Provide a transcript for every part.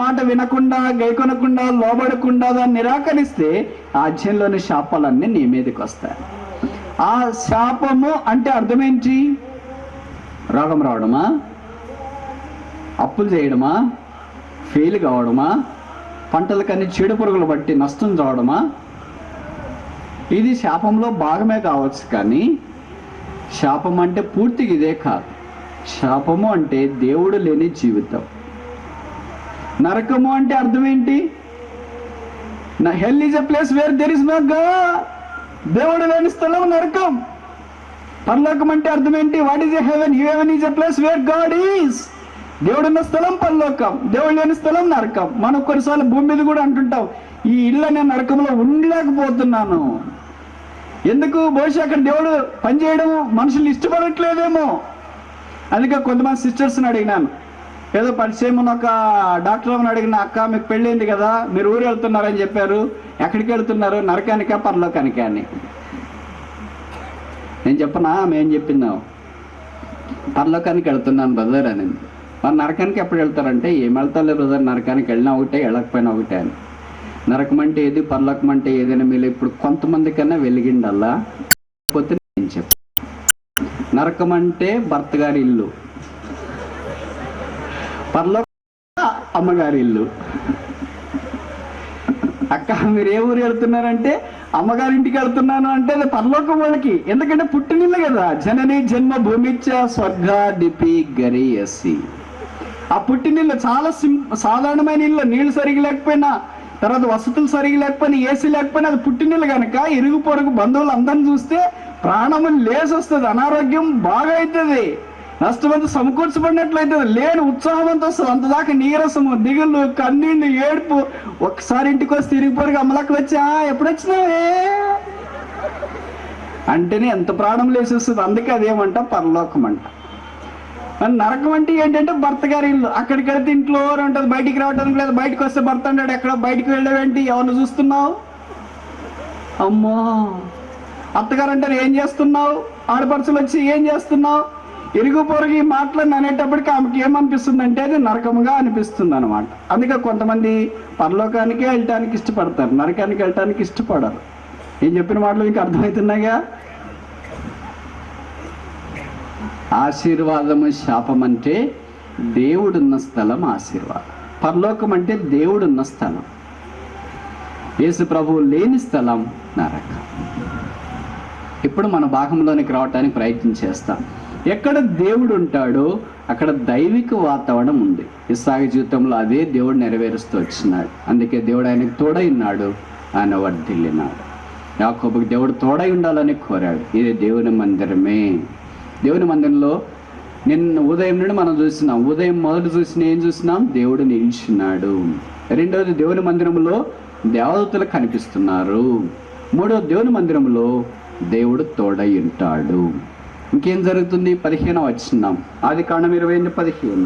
మాట వినకుండా, గైకొనకుండా, లోబడకుండా దాన్ని నిరాకరిస్తే ఆజ్ఞంలోని శాపాలన్నీ నీ మీదకి వస్తాయి. ఆ శాపము అంటే అర్థమేంటి? రోగం రావడమా, అప్పులు చేయడమా, ఫెయిల్ కావడమా, పంటలకన్నీ చీడ పురుగులు బట్టి నష్టం రావడమా? ఇది శాపంలో భాగమే కావచ్చు, కానీ శాపం అంటే పూర్తిగా ఇదే కాదు. శాపము అంటే దేవుడు లేని జీవితం. నరకము అంటే అర్థం ఏంటి? Hell is a place where there is no God. దేవుడు లేని స్థలం నరకం. పరలోకం అంటే అర్థం ఏంటి? What is a heaven? Heaven is a place where God is. దేవుడున్న స్థలం పరలోకం, దేవుడు లేని స్థలం నరకం. మనం కొన్నిసార్లు భూమి మీద కూడా అంటుంటాం, ఈ ఇళ్ళ నేను నరకంలో ఉండలేకపోతున్నాను. ఎందుకు? బహుశా అక్కడ దేవుడు పనిచేయడం మనుషులు ఇష్టపడట్లేదేమో. అందుకే కొంతమంది సిస్టర్స్ని అడిగినాను, ఏదో పరిచయం ఉన్న ఒక డాక్టర్ అని అడిగిన, అక్క మీకు పెళ్ళైంది కదా, మీరు ఊరు వెళ్తున్నారని చెప్పారు, ఎక్కడికి వెళ్తున్నారు? నరకానికా పరలోకానికా అని. నేను చెప్పనా? మేము చెప్పినావు పరలోకానికి వెళ్తున్నాను బ్రదర్ అని. మరి నరకానికి ఎప్పుడు వెళ్తారంటే, ఏం వెళ్తారు బ్రదర్, నరకానికి వెళ్ళినా ఒకటే, వెళ్ళకపోయినా ఒకటే అని. నరకం అంటే ఏది, పరలోకం అంటే ఏదైనా మీరు ఇప్పుడు కొంతమంది కన్నా వెలిగిండల్లా. లేకపోతే నేను చెప్ప, నరకం అంటే భర్త గారి ఇల్లు, పరలోకం అమ్మగారి ఇల్లు. అక్క మీరు ఏ ఊరు వెళ్తున్నారంటే, అమ్మగారింటికి వెళ్తున్నాను అంటే అది పరలోకం వాళ్ళకి. ఎందుకంటే పుట్టినిల్లు కదా. జనని జన్మ భూమిచ్చ స్వర్గాధిపి గరీయసి. ఆ పుట్టినిల్లు చాలా సాధారణమైన ఇల్లు. నీళ్లు సరిగి లేకపోయినా, తర్వాత వసతులు సరిగి లేకపోయినా, ఏసీ లేకపోయినా అది పుట్టినిల్లు కనుక ఇరుగు పొరుగు బంధువులు అందరిని చూస్తే ప్రాణము లేసి వస్తుంది, అనారోగ్యం బాగా అవుతుంది, నష్టమంతా సమకూర్చబడినట్లయితుంది, లేని ఉత్సాహం అంతా వస్తుంది. అంతదాకా నీరసము, దిగులు, కన్నీళ్ళు, ఏడుపు. ఒక్కసారి ఇంటికి వస్తే తిరిగి పొరుగు అమ్మలక్కలు వచ్చా ఎప్పుడు వచ్చినావే అంటేనే ఎంత ప్రాణం లేసి వస్తుంది. అందుకే అదేమంట పరలోకం అంట. నరకం అంటే ఏంటంటే భర్త గారి ఇల్లు. అక్కడికి వెళ్తే ఇంట్లో ఉంటుంది, బయటికి రావడానికి లేదు. బయటకు వస్తే భర్త అంటాడు, ఎక్కడ బయటికి వెళ్ళేవేంటి, ఎవరిని చూస్తున్నావు? అమ్మో. అత్తగారు అంటారు, ఏం చేస్తున్నావు? ఆడపడుచులు వచ్చి ఏం చేస్తున్నావు? ఇరుగు పొరుగు ఈ మాటలను అనేటప్పటికి ఆమెకి ఏమనిపిస్తుంది అంటే అది నరకముగా అనిపిస్తుంది అనమాట. అందుకే కొంతమంది పరలోకానికే వెళ్ళటానికి ఇష్టపడతారు, నరకానికి వెళ్ళటానికి ఇష్టపడరు. నేను చెప్పిన మాటలు మీకు అర్థమవుతున్నాయిగా. ఆశీర్వాదము, శాపం అంటే దేవుడున్న స్థలం ఆశీర్వాదం. పరలోకం అంటే దేవుడున్న స్థలం. యేసు ప్రభువు లేని స్థలం నరకం. ఇప్పుడు మన భాగంలోనికి రావటానికి ప్రయత్నం చేస్తాం. ఎక్కడ దేవుడు ఉంటాడో అక్కడ దైవిక వాతావరణం ఉంది. ఇస్సాకు జీవితంలో అదే దేవుడు నెరవేరుస్తూ వచ్చినాడు. అందుకే దేవుడు ఆయనకు తోడై ఉన్నాడు, ఆయన వర్ధిల్లినాడు. యాకోబుకి దేవుడు తోడై ఉండాలని కోరాడు. ఇది దేవుని మందిరమే. దేవుని మందిరంలో నిన్న ఉదయం నుండి మనం చూస్తున్నాం. ఉదయం మొదటి ఏం చూసినాం? దేవుడు నిలిచినాడు. రెండవది, దేవుని మందిరంలో దేవదూతలు కనిపిస్తున్నారు. మూడవది, దేవుని మందిరంలో దేవుడు తోడై ఉంటాడు. ఇంకేం జరుగుతుంది? 15వ వచనం, ఆదికాండం 28:15.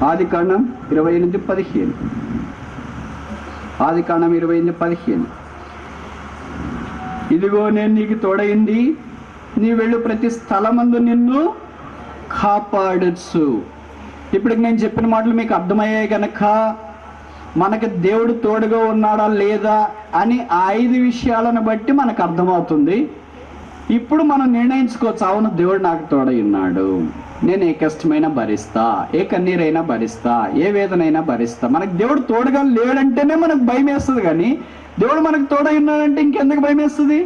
ఆదికాండం 28:15. ఆదికాండం 28:15. ఇదిగో నేను నీకు తోడైంది, నీ వెళ్ళు ప్రతి స్థలమందు నిన్ను కాపాడచ్చు. ఇప్పటికి నేను చెప్పిన మాటలు మీకు అర్థమయ్యాయి కనుక మనకు దేవుడు తోడుగా ఉన్నాడా లేదా అని 5 విషయాలను బట్టి మనకు అర్థమవుతుంది. ఇప్పుడు మనం నిర్ణయించుకోవచ్చు, అవును దేవుడు నాకు తోడై ఉన్నాడు, నేను ఏ కష్టమైనా భరిస్తా, ఏ కన్నీరైనా భరిస్తా, ఏ వేదనైనా భరిస్తా. మనకు దేవుడు తోడుగా లేడంటేనే మనకు భయం వేస్తుంది, కానీ దేవుడు మనకు తోడై ఉన్నాడంటే ఇంకెందుకు భయం వేస్తుంది?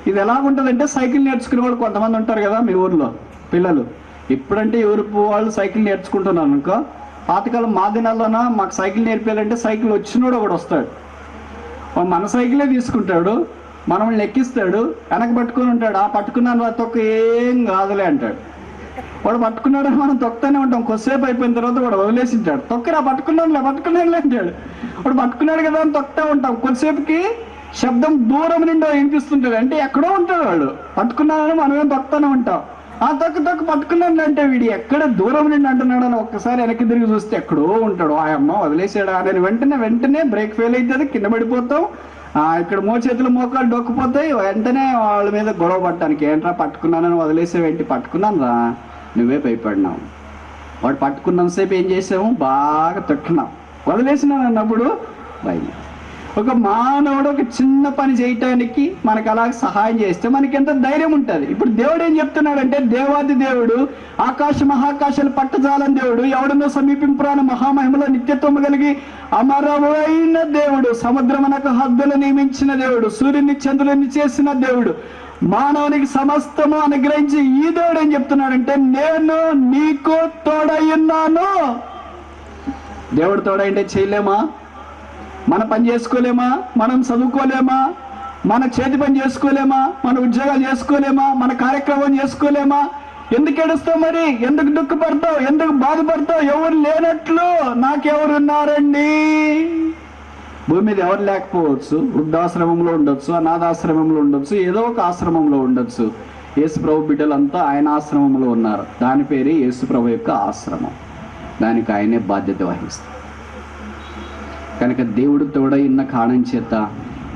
ఇది ఎలాగుంటుందంటే, సైకిల్ నేర్చుకునే వాళ్ళు కొంతమంది ఉంటారు కదా మీ ఊర్లో పిల్లలు. ఇప్పుడంటే యూరోప్ వాళ్ళు సైకిల్ నేర్చుకుంటున్నారు అనుకో. పాతకాలం మా దినాల్లోన మాకు సైకిల్ నేర్పేయాలంటే సైకిల్ వచ్చినోడు ఒకడు వస్తాడు, మన సైకిలే తీసుకుంటాడు, మనల్ని ఎక్కిస్తాడు, వెనక పట్టుకుని ఉంటాడు. ఆ పట్టుకున్నాను తొక్క ఏం కాదులే అంటాడు. వాడు పట్టుకున్నాడని మనం తొక్కుతూనే ఉంటాం. కొద్దిసేపు అయిపోయిన తర్వాత వాడు వదిలేసి ఉంటాడు. తొక్కరా పట్టుకున్నాడులే అంటాడు. వాడు పట్టుకున్నాడు కదా అని తొక్కుతూ ఉంటాం. కొద్దిసేపుకి శబ్దం దూరం నుండి వినిపిస్తుంటుంది, అంటే ఎక్కడో ఉంటాడు వాడు. పట్టుకున్నాడని మనమేం తొక్కుతూనే ఉంటాం. ఆ తొక్కు పట్టుకున్నాడు అంటే వీడి ఎక్కడ దూరం నుండి అంటున్నాడు అని ఒక్కసారి వెనక్కి తిరిగి చూస్తే ఎక్కడో ఉంటాడు. ఆ అమ్మ వదిలేసాడు అని వెంటనే బ్రేక్ ఫెయిల్ అవుతుంది, కింద పడిపోతాం. ఇక్కడ చేతులు మోకాలు డొక్కిపోతాయి. వెంటనే వాళ్ళ మీద గొడవ పట్టడానికి, ఏంట్రా పట్టుకున్నానని వదిలేసేవేంటి? పట్టుకున్నాను రా, నువ్వే భయపడినావు. వాడు పట్టుకున్నంతసేపు ఏం చేసాము, బాగా తొక్కినాం. వదిలేసినాను అన్నప్పుడు భయం. ఒక మానవుడు ఒక చిన్న పని చేయటానికి మనకు అలా సహాయం చేస్తే మనకి ఎంత ధైర్యం ఉంటుంది. ఇప్పుడు దేవుడు ఏం చెప్తున్నాడంటే, దేవాది దేవుడు, ఆకాశ మహాకాశాలు పట్టజాలని దేవుడు, ఎవడనో సమీపింపురాని మహామహిమలో నిత్యత్వము కలిగి అమరమైన దేవుడు, సముద్రమునకు హద్దులు నియమించిన దేవుడు, సూర్యుని చంద్రుని చేసిన దేవుడు, మానవునికి సమస్తము అనుగ్రహించి ఈ దేవుడు ఏం చెప్తున్నాడంటే, నేను నీకు తోడయ్యున్నాను. దేవుడు తోడైంటే చేయలేమా? మన పని చేసుకోలేమా? మనం చదువుకోలేమా? మన చేతి పని చేసుకోలేమా? మన ఉద్యోగాలు చేసుకోలేమా? మన కార్యక్రమం చేసుకోలేమా? ఎందుకు ఏడుస్తావు మరి? ఎందుకు దుఃఖపడతావు? ఎందుకు బాధపడతావు? ఎవరు లేనట్లు నాకెవరున్నారండి? భూమి మీద ఎవరు లేకపోవచ్చు. వృద్ధాశ్రమంలో ఉండొచ్చు, అనాథాశ్రమంలో ఉండొచ్చు, ఏదో ఒక ఆశ్రమంలో ఉండొచ్చు. యేసు ప్రభు బిడ్డలంతా ఆయన ఆశ్రమంలో ఉన్నారు. దాని పేరే యేసు ప్రభు యొక్క ఆశ్రమం. దానికి ఆయనే బాధ్యత వహిస్తారు. కనుక దేవుడు తోడై ఉన్న కారణం చేత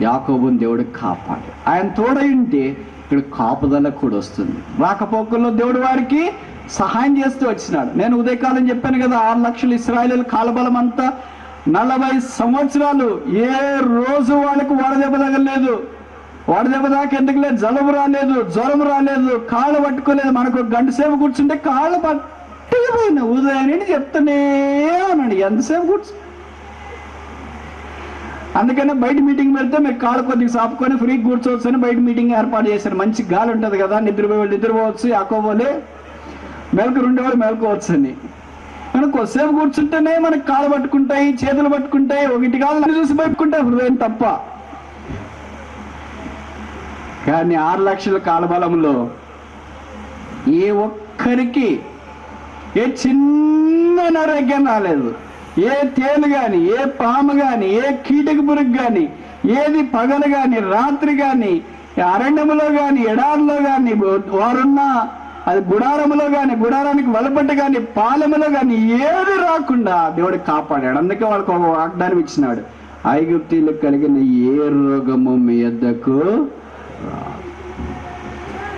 యాకోబుని దేవుడు కాపాడు. ఆయన తోడై ఉంటే ఇక్కడ కాపుదల కూడా వస్తుంది. రాకపోకల్లో దేవుడు వారికి సహాయం చేస్తూ వచ్చినాడు. నేను ఉదయకాలం చెప్పాను కదా, 6 లక్షల ఇశ్రాయేలీయుల కాలబలం అంతా 40 సంవత్సరాలు ఏ రోజు వాళ్ళకు వడదెబ్బ తగలేదు. వడదెబ్బ దాకా ఎందుకు లేదు, జలుబు రాలేదు, జ్వరం రాలేదు, కాళ్ళు పట్టుకోలేదు. మనకు గంట సేపు కూర్చుంటే కాళ్ళు పట్టుకుపోయినా ఉదయాన్ని చెప్తానే అన్నాడు. ఎంతసేపు కూర్చు. అందుకనే బయట మీటింగ్ పెడితే మీరు కాళ్ళు కొద్దిగా సాపుకొని ఫ్రీ కూర్చోవచ్చు అని బయట మీటింగ్ ఏర్పాటు చేశారు. మంచి గాలి ఉంటుంది కదా, నిద్రపోయేవాళ్ళు నిద్రపోవచ్చు, యాకోబోలే మెలకు 2 వాళ్ళు మెలకోవచ్చు అని. మనం కొద్దిసేపు కూర్చుంటేనే మనకు కాళ్ళు పట్టుకుంటాయి, చేతులు పట్టుకుంటాయి, ఒకటి కాళ్ళు చూసి పట్టుకుంటాయి హృదయం తప్ప. కానీ 6 లక్షల కాలబలంలో ఏ ఒక్కరికి ఏ చిన్న అనారోగ్యం రాలేదు. ఏ తేలు కానీ, ఏ పాము కానీ, ఏ కీటక పురుగు కానీ, ఏది పగలు కానీ, రాత్రి కానీ, అరణ్యములో కానీ, ఎడారిలో కానీ, వారున్న అది గుడారములో కానీ, గుడారానికి వలపట్టు కానీ, పాలెములో కానీ ఏది రాకుండా దేవుడు కాపాడాడు. అందుకే వాళ్ళకి ఒక వాగ్దానం ఇచ్చినాడు, ఐగుప్తీలకు కలిగిన ఏ రోగము మీ యొద్దకు.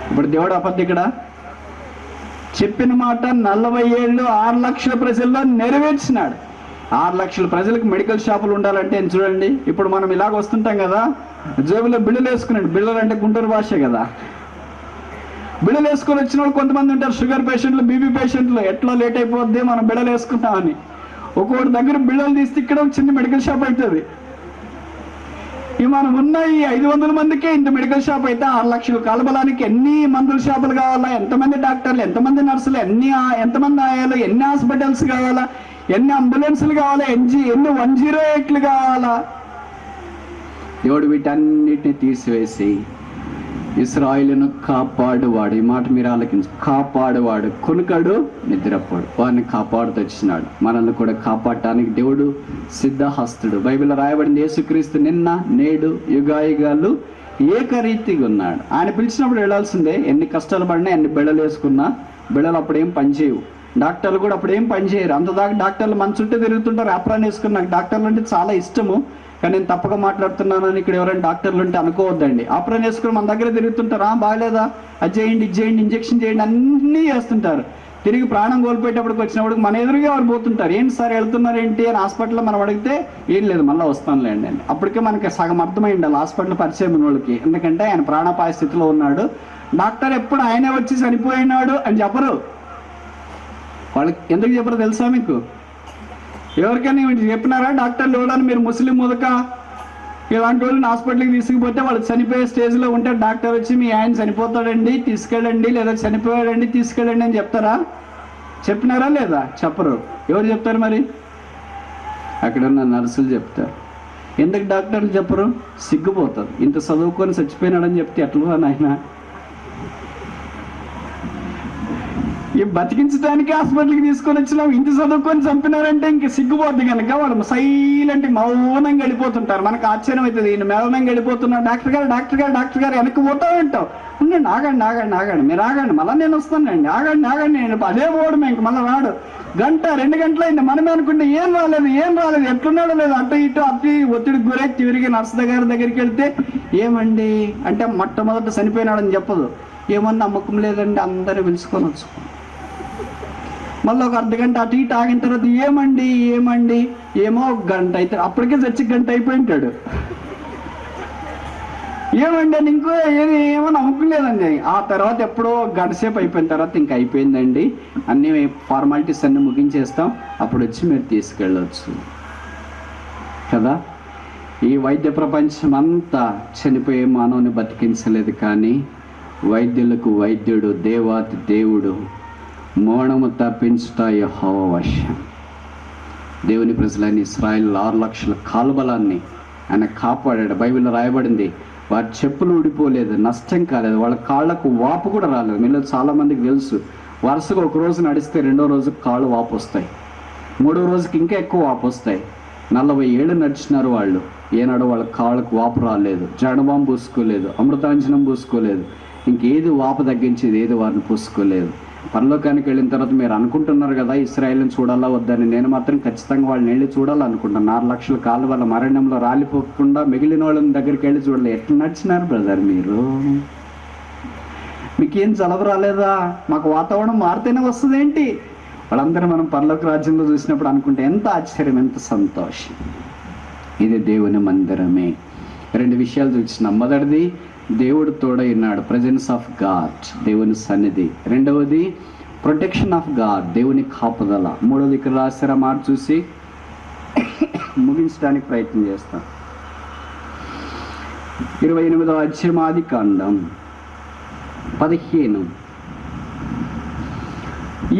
ఇప్పుడు దేవుడు అబద్ధికుడా? చెప్పిన మాట 40 ఏళ్ళు 6 లక్షల ప్రజల్లో నెరవేర్చినాడు. 6 లక్షల ప్రజలకు మెడికల్ షాపులు ఉండాలంటే చూడండి, ఇప్పుడు మనం ఇలాగ వస్తుంటాం కదా, జేబులో బిళ్ళలు వేసుకున్నాడు. బిళ్ళలు అంటే గుంటూరు భాష కదా. బిళ్ళలు వేసుకొని వచ్చిన వాళ్ళు కొంతమంది ఉంటారు, షుగర్ పేషెంట్లు, బీపీ పేషెంట్లు, ఎట్లా లేట్ అయిపోద్ది మనం బిళ్ళలు వేసుకుంటామని. ఒక్కొక్కటి దగ్గర బిళ్ళలు తీస్తే ఇక్కడ ఒక చిన్న మెడికల్ షాప్ అవుతుంది. మనం ఉన్న ఈ 500 మందికే ఇంత మెడికల్ షాప్ అయితే 6 లక్షల కాలబలానికి ఎన్ని మందుల షాపులు కావాలా? ఎంతమంది డాక్టర్లు, ఎంతమంది నర్సులు, ఎంతమంది ఆయాలు, ఎన్ని హాస్పిటల్స్ కావాలా, ఎన్ని అంబులెన్సులు కావాలా, ఎన్ని 108లు కావాలా? దేవుడు వీటన్నిటిని తీసివేసి ఇశ్రాయేలును కాపాడువాడు. ఈ మాట మీరు ఆలకించు. కాపాడువాడు, కొనుకడు, నిద్రపోడు, వారిని కాపాడుతూ వచ్చినాడు. మనల్ని కూడా కాపాడటానికి దేవుడు సిద్ధహస్తుడు. బైబిల్లో రాయబడింది, యేసుక్రీస్తు నిన్న నేడు యుగాయుగాలు ఏకరీతిగా ఉన్నాడు. ఆయన పిలిచినప్పుడు వెళ్ళాల్సిందే. ఎన్ని కష్టాలు పడినా, ఎన్ని బిళ్ళలు వేసుకున్నా బిళ్ళలు అప్పుడేం పనిచేయవు. డాక్టర్లు కూడా అప్పుడేం పనిచేయరు. అంతదాకా డాక్టర్లు మన చుట్టూ తిరుగుతుంటారు. అప్రాన్ వేసుకుని నాకు డాక్టర్లు అంటే చాలా ఇష్టము, కానీ నేను తప్పక మాట్లాడుతున్నానని ఇక్కడ ఎవరైనా డాక్టర్లు ఉంటే అనుకోవద్దండి. ఆపరేషన్ చేసుకుని మన దగ్గర తిరుగుతుంటారు. బాగాలేదా, అది చేయండి, ఇది చేయండి, ఇంజక్షన్ చేయండి, అన్నీ చేస్తుంటారు. తిరిగి ప్రాణం కోల్పోయేటప్పటికి వచ్చినప్పుడు మన ఎదురుగా వారు పోతుంటారు. ఏంటి సార్ వెళ్తున్నారు ఏంటి అని హాస్పిటల్లో మనం అడిగితే, ఏం లేదు మళ్ళీ వస్తానులేండి అని. అప్పటికే మనకి సగం అర్థమై ఉండాలి హాస్పిటల్ పరిచయం ఉన్న వాళ్ళకి. ఎందుకంటే ఆయన ప్రాణాపాయ స్థితిలో ఉన్నాడు. డాక్టర్ ఎప్పుడు ఆయనే వచ్చి చనిపోయినాడు అని చెప్పరు. వాళ్ళకి ఎందుకు చెప్పరు తెలుసా మీకు? ఎవరికైనా చెప్పినారా డాక్టర్లు ఎవరని? మీరు ముస్లిం ముదక ఇలాంటి వాళ్ళని హాస్పిటల్కి తీసుకుపోతే వాళ్ళు చనిపోయే స్టేజ్లో ఉంటే డాక్టర్ వచ్చి మీ ఆయన చనిపోతాడండి తీసుకెళ్ళండి, లేదా చనిపోయాడండి తీసుకెళ్ళండి అని చెప్తారా? చెప్పినారా లేదా? చెప్పరు. ఎవరు చెప్తారు మరి? అక్కడ ఉన్న నర్సులు చెప్తారు. ఎందుకు డాక్టర్లు చెప్పరు? సిగ్గుపోతారు. ఇంత చదువుకొని చచ్చిపోయినాడని చెప్తే ఎట్లా నాయన? ఈ బతికించడానికి హాస్పిటల్కి తీసుకొని వచ్చినాం, ఇంటి చదువుకొని చంపినారంటే ఇంక సిగ్గుపోద్ది. కనుక వాళ్ళు సైలెంట్ మౌనంగా వెళ్ళిపోతుంటారు. మనకు ఆశ్చర్యం అవుతుంది, ఈయన మౌనంగా వెళ్ళిపోతున్నారు. డాక్టర్ గారు డాక్టర్ గారు డాక్టర్ గారు వెనక్కి పోతా ఉంటావు. ఉండండి, ఆగండి ఆగండి ఆగండి, మీరు ఆగండి, మళ్ళీ నేను వస్తానండి, ఆగండి ఆగండి, నేను అదే పోవడం ఇంక మళ్ళీ రాడు. 1-2 గంటలు అయింది. మనమే అనుకుంటే ఏం రాలేదు ఎట్లున్నాడో లేదు, అటు ఇటు ఒత్తిడికి గురై తిరిగి నర్సు దగ్గరికి వెళ్తే, ఏమండి అంటే మొట్టమొదట చనిపోయినాడని చెప్పదు. ఏమన్నా నమ్మకం లేదండి, అందరూ పిలుచుకొని వచ్చు. మళ్ళీ ఒక అర్ధగంట అటు ఇటు ఆగిన తర్వాత ఏమండి ఏమో ఒక గంట అయితే అప్పటికే చచ్చి గంట అయిపోయింటాడు. ఏమండి అని ఇంకో ఏమో నమ్మకలేదండి. ఆ తర్వాత ఎప్పుడో గంట సేపు అయిపోయిన తర్వాత ఇంక అయిపోయిందండి, అన్ని ఫార్మాలిటీస్ అన్ని ముగించేస్తాం, అప్పుడు వచ్చి మీరు తీసుకెళ్ళవచ్చు కదా. ఈ వైద్య ప్రపంచం అంతా చనిపోయే మానవుని బతికించలేదు, కానీ వైద్యులకు వైద్యుడు, దేవాతి దేవుడు మరణము తప్పించుట యెహోవా వశం. దేవుని ప్రజలని ఇశ్రాయేలు 6 లక్షల కాలుబలాన్ని ఆయన కాపాడాడు. బైబిల్లో రాయబడింది, వారి చెప్పులు ఊడిపోలేదు, నష్టం కాలేదు, వాళ్ళ కాళ్ళకు వాపు కూడా రాలేదు. మీలో చాలా మందికి తెలుసు, వరుసగా ఒక రోజు నడిస్తే 2వ రోజుకి కాళ్ళు వాపు వస్తాయి, 3వ రోజుకి ఇంకా ఎక్కువ వాపు వస్తాయి. 40 ఏళ్ళు నడిచినారు వాళ్ళు, ఏనాడు వాళ్ళ కాళ్ళకు వాపు రాలేదు, జడబాం పూసుకోలేదు, అమృతాంజనం పూసుకోలేదు, ఇంకేది వాపు తగ్గించేది ఏది వారిని పూసుకోలేదు. పరలోకానికి వెళ్ళిన తర్వాత మీరు అనుకుంటున్నారు కదా ఇశ్రాయేలుని చూడాలా వద్దని, నేను మాత్రం ఖచ్చితంగా వాళ్ళని వెళ్ళి చూడాలనుకుంటాను. 6 లక్షల కాళ్ళు వాళ్ళ మరణంలో రాలిపోకుండా మిగిలిన వాళ్ళని దగ్గరికి వెళ్ళి చూడాలి. ఎట్లా నడిచినారు బ్రదర్ మీరు? మీకేం జలబు రాలేదా? మాకు వాతావరణం మారితేనే వస్తుంది ఏంటి? వాళ్ళందరూ మనం పరలోక రాజ్యంలో చూసినప్పుడు అనుకుంటే ఎంత ఆశ్చర్యం, ఎంత సంతోషం. ఇది దేవుని మందిరమే. 2 విషయాలు చూసినాం. మొదటిది, దేవుడు తోడై ఉన్నాడు, ప్రజెన్స్ ఆఫ్ గాడ్, దేవుని సన్నిధి. 2వది ప్రొటెక్షన్ ఆఫ్ గాడ్, దేవుని కాపుదల. 3వది ఇక్కడ రాశారా మాట చూసి ముగించడానికి ప్రయత్నం చేస్తాం. 28వ అధ్యాయం ఆదికాండం 15.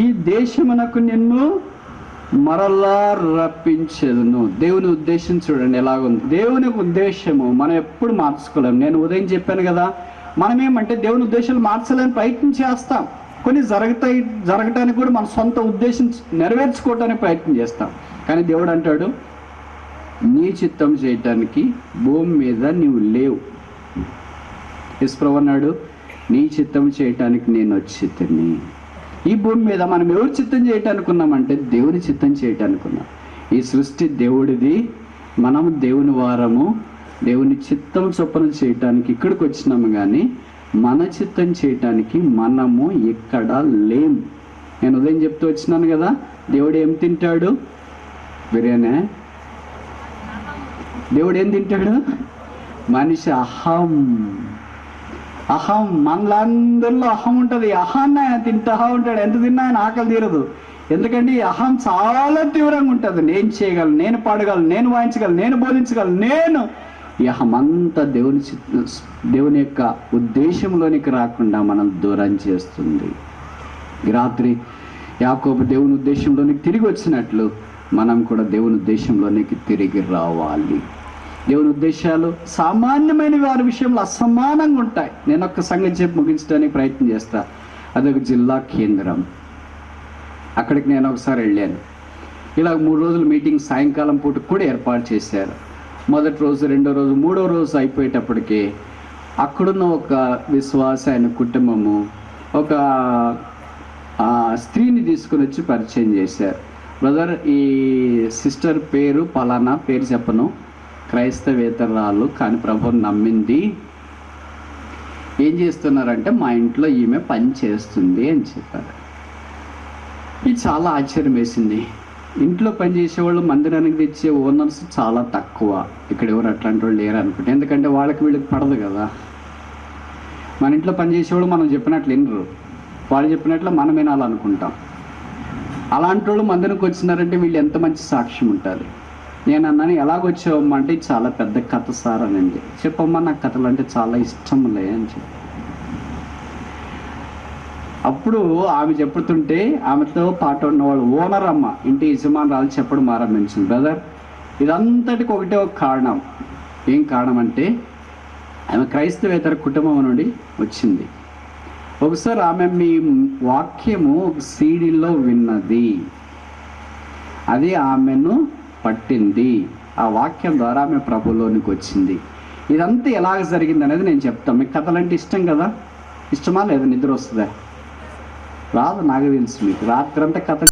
ఈ దేశమునకు నిన్ను మరలా రప్పించేదును. దేవుని ఉద్దేశం చూడండి ఎలాగుంది. దేవుని ఉద్దేశము మనం ఎప్పుడు మార్చుకోలేము. నేను ఉదయం చెప్పాను కదా, మనమేమంటే దేవుని ఉద్దేశాలు మార్చలేని ప్రయత్నం చేస్తాం. కొన్ని జరగటానికి కూడా మన సొంత ఉద్దేశం నెరవేర్చుకోవటానికి ప్రయత్నం చేస్తాం. కానీ దేవుడు అంటాడు, నీ చిత్తం చేయటానికి భూమి మీద నీవు లేవు. యేసుప్రభువు అన్నాడు, నీ చిత్తం చేయటానికి నేను వచ్చి తిని. ఈ భూమి మీద మనం ఎవరు చిత్తం చేయటానికి ఉన్నామంటే దేవుని చిత్తం చేయటానికి ఉన్నాం. ఈ సృష్టి దేవుడిది, మనం దేవుని వారము, దేవుని చిత్తం చొప్పున చేయటానికి ఇక్కడికి వచ్చినాము, కానీ మన చిత్తం చేయటానికి మనము ఇక్కడ లేం. నేను ఉదయం చెప్తూ వచ్చినాను కదా, దేవుడు ఏం తింటాడు? బిర్యానీ. దేవుడు ఏం తింటాడు? మనిషి అహం. మనలందరిలో అహం ఉంటుంది. అహాన్ని ఆయన తింటా ఉంటాడు. ఎంత తిన్నా ఆయన ఆకలి తీరదు. ఎందుకంటే ఈ అహం చాలా తీవ్రంగా ఉంటుంది. నేను చేయగలను, నేను పాడగలను, నేను వాయించగలను, నేను బోధించగలను. ఈ అహం అంతా దేవుని యొక్క ఉద్దేశంలోనికి రాకుండా మనం దూరం చేస్తుంది. ఈ రాత్రి యాకోబు దేవుని ఉద్దేశంలోనికి తిరిగి వచ్చినట్లు మనం కూడా దేవుని ఉద్దేశంలోనికి తిరిగి రావాలి. దేవుని ఉద్దేశాలు సామాన్యమైన వారి విషయంలో అసమానంగా ఉంటాయి. నేను ఒక్క సంగతి చెప్పి ముగించడానికి ప్రయత్నం చేస్తా. అదొక జిల్లా కేంద్రం. అక్కడికి నేను ఒకసారి వెళ్ళాను. ఇలా 3 రోజులు మీటింగ్ సాయంకాలం పూట కూడా ఏర్పాటు చేశారు. మొదటి రోజు, 2వ రోజు, 3వ రోజు అయిపోయేటప్పటికి అక్కడున్న ఒక విశ్వాస ఆయన కుటుంబము ఒక స్త్రీని తీసుకుని వచ్చి పరిచయం చేశారు. బ్రదర్, ఈ సిస్టర్ పేరు పలానా, పేరు చెప్పను, క్రైస్తవేతరాలు, కానీ ప్రభువుని నమ్మింది. ఏం చేస్తున్నారంటే మా ఇంట్లో ఈమె పని చేస్తుంది అని చెప్పారు. ఇది చాలా ఆశ్చర్యం వేసింది. ఇంట్లో పని చేసేవాళ్ళు మందిరానికి తెచ్చే ఓనర్స్ చాలా తక్కువ. ఇక్కడ ఎవరు అట్లాంటి వాళ్ళు లేరు అనుకుంటే, ఎందుకంటే వాళ్ళకి వీళ్ళకి పడదు కదా. మన ఇంట్లో పని చేసేవాళ్ళు మనం చెప్పినట్లు వినరు, వాళ్ళు చెప్పినట్లు మనం వినాలనుకుంటాం. అలాంటి వాళ్ళు మందిరానికి వచ్చినారంటే వీళ్ళు ఎంత మంచి సాక్ష్యం ఉంటుంది. నేను అన్నాను, ఎలాగొచ్చావమ్మా అంటే, చాలా పెద్ద కథ సార్ అనండి. చెప్పమ్మా, నాకు కథలు అంటే చాలా ఇష్టంలే అని చెప్పి. అప్పుడు ఆమె చెప్పుతుంటే ఆమెతో పాటు ఉన్నవాళ్ళు ఓనర్ అమ్మ, ఇంటి యజమానురాలు చెప్పడం ఆరంభించింది. బ్రదర్, ఇదంతటికి ఒకటే ఒక కారణం. ఏం కారణం అంటే, ఆమె క్రైస్తవేతర కుటుంబం నుండి వచ్చింది. ఒకసారి ఆమె మీ వాక్యము ఒక సీడీలో విన్నది, అది ఆమెను పట్టింది. ఆ వాక్యం ద్వారా ఆమె ప్రభులోనికి వచ్చింది. ఇదంతా ఎలాగ జరిగింది అనేది నేను చెప్తాను. మీకు కథలంటే ఇష్టం కదా? ఇష్టమా లేదా? నిద్ర వస్తుందా? రాదు, నాకు తెలుసు. మీకు రాత్రి అంతా కథ